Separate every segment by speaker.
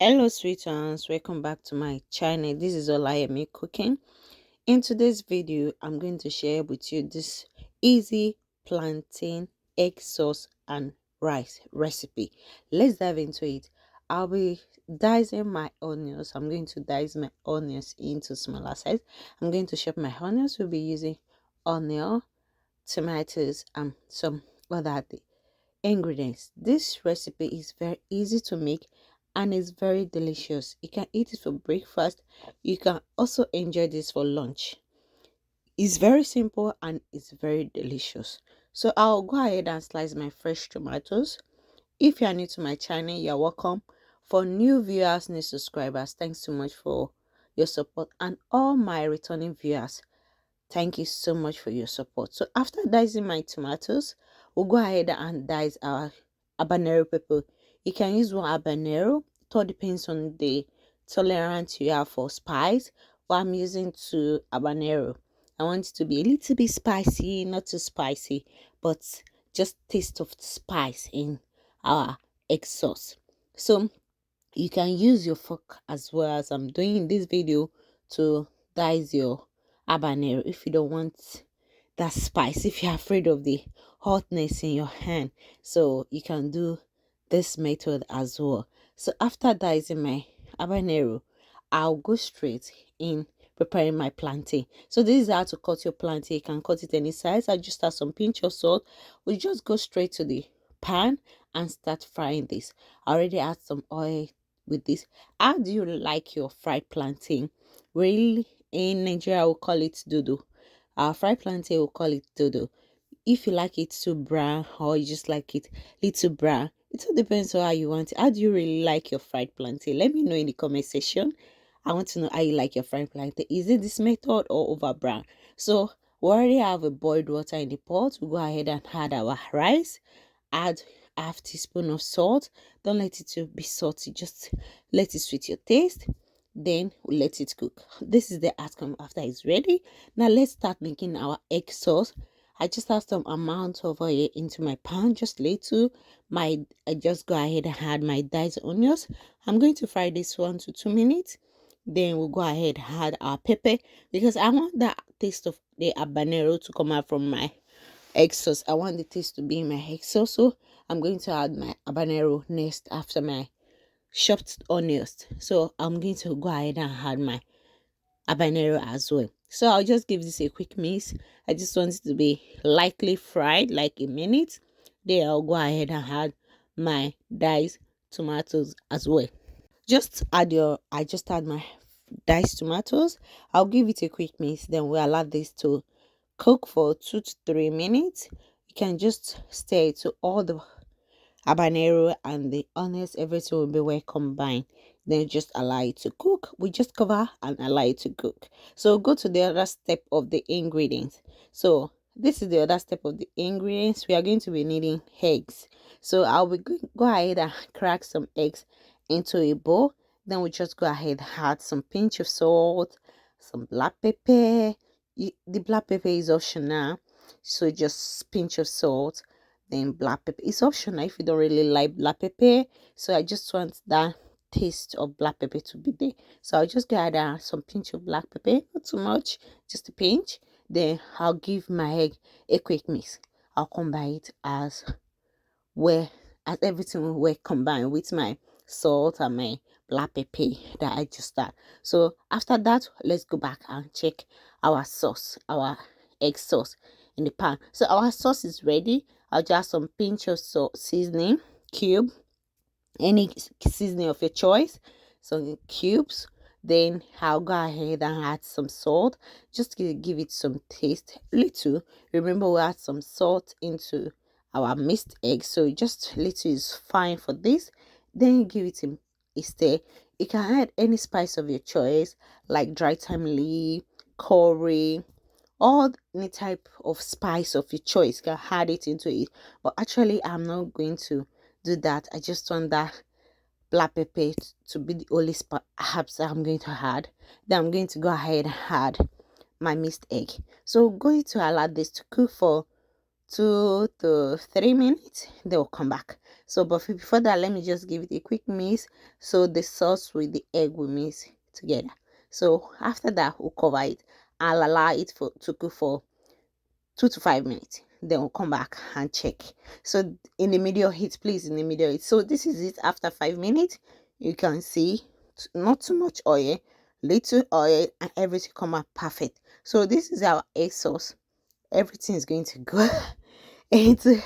Speaker 1: Hello, sweet ones. Welcome back to my channel. This is Olayemi cooking. In today's video, I'm going to share with you this easy plantain, egg sauce, and rice recipe. Let's dive into it. I'll be dicing my onions. I'm going to dice my onions into smaller size. I'm going to chop my onions. We'll be using onion, tomatoes, and some other ingredients. This recipe is very easy to make and is very delicious. You can eat it for breakfast. You can also enjoy this for lunch. It's very simple and it's very delicious. So I'll go ahead and slice my fresh tomatoes. If you are new to my channel, you're welcome. For new viewers, new subscribers, thanks so much for your support, and all my returning viewers, thank you so much for your support. So after dicing my tomatoes, we'll go ahead and dice our habanero pepper. You can use one habanero. It all depends on the tolerance you have for spice. But I'm using two habanero. I want it to be a little bit spicy, not too spicy, but just taste of spice in our egg sauce. So you can use your fork as well, as I'm doing in this video, to dice your habanero if you don't want that spice, if you're afraid of the hotness in your hand. So you can do this method as well. So after dicing my habanero, I'll go straight in preparing my plantain. So this is how to cut your plantain. You can cut it any size. I just add some pinch of salt. We just go straight to the pan and start frying this. I already add some oil with this. How do you like your fried plantain? Really, in Nigeria we call it dodo. Our fried plantain we call it dodo. If you like it too brown or you just like it little brown, it all depends on how you want it. How do you really like your fried plantain? Let me know in the comment section. I want to know how you like your fried plantain. Is it this method or over brown? So we already have a boiled water in the pot. We go ahead and add our rice. Add half teaspoon of salt. Don't let it to be salty, just let it sweet your taste. Then we let it cook. This is the outcome after it's ready. Now let's start making our egg sauce. I just add some amount of oil into my pan, just little. I just go ahead and add my diced onions. I'm going to fry this 1 to 2 minutes. Then we'll go ahead and add our pepper, because I want that taste of the habanero to come out from my egg sauce. I want the taste to be in my egg sauce, so I'm going to add my habanero next after my chopped onions. So I'm going to go ahead and add my habanero as well. So I'll just give this a quick mix. I just want it to be lightly fried, like a minute. Then I'll go ahead and add my diced tomatoes as well. I just add my diced tomatoes. I'll give it a quick mix. Then we'll allow this to cook for 2 to 3 minutes. You can just stir it to all the habanero and the onions, everything will be well combined. Then just allow it to cook. We just cover and allow it to cook. So go to the other step of the ingredients. So this is the other step of the ingredients. We are going to be needing eggs. So I'll be go ahead and crack some eggs into a bowl. Then we just go ahead and add some pinch of salt, some black pepper. The black pepper is optional, so just pinch of salt. Then black pepper is optional if you don't really like black pepper. So I just want that taste of black pepper to be there. So I'll just add some pinch of black pepper, not too much, just a pinch. Then I'll give my egg a quick mix. I'll combine it well as everything will combine with my salt and my black pepper that I just add. So after that, let's go back and check our sauce, our egg sauce in the pan. So our sauce is ready. I'll just add some pinch of salt, seasoning cube, any seasoning of your choice, some cubes. Then I'll go ahead and add some salt, just to give it some taste, little. Remember, we add some salt into our mixed egg, so just little is fine for this. Then you give it a stir. You can add any spice of your choice, like dry thyme leaf, curry, or any type of spice of your choice. You can add it into it, but actually I'm not going to do that. I just want that black pepper to be the only herbs that I'm going to add. Then I'm going to go ahead and add my mixed egg. So going to allow this to cook for 2 to 3 minutes. They will come back. So but before that, let me just give it a quick mix so the sauce with the egg will mix together. So after that, we'll cover it. I'll allow it to cook for 2 to 5 minutes. Then we'll come back and check. So in the medium heat, please, in the medium heat. So this is it after 5 minutes. You can see not too much oil, little oil, and everything come out perfect. So this is our egg sauce. Everything is going to go and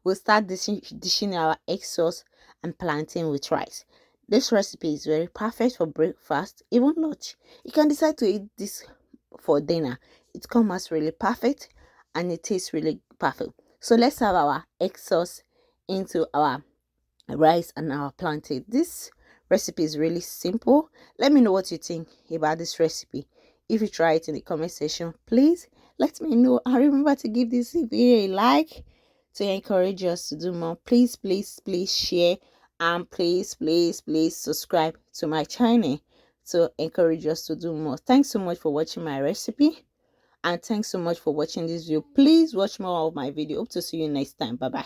Speaker 1: we'll start dishing our egg sauce and plantain with rice. This recipe is very perfect for breakfast, even lunch. You can decide to eat this for dinner. It comes out really perfect and it tastes really perfect. So let's have our egg sauce into our rice and our plantain. This recipe is really simple. Let me know what you think about this recipe. If you try it in the comment section, please let me know. And remember to give this video a like to encourage us to do more. Please, please, please share, and please, please, please subscribe to my channel to encourage us to do more. Thanks so much for watching my recipe, and thanks so much for watching this video. Please watch more of my video. Hope to see you next time. Bye bye.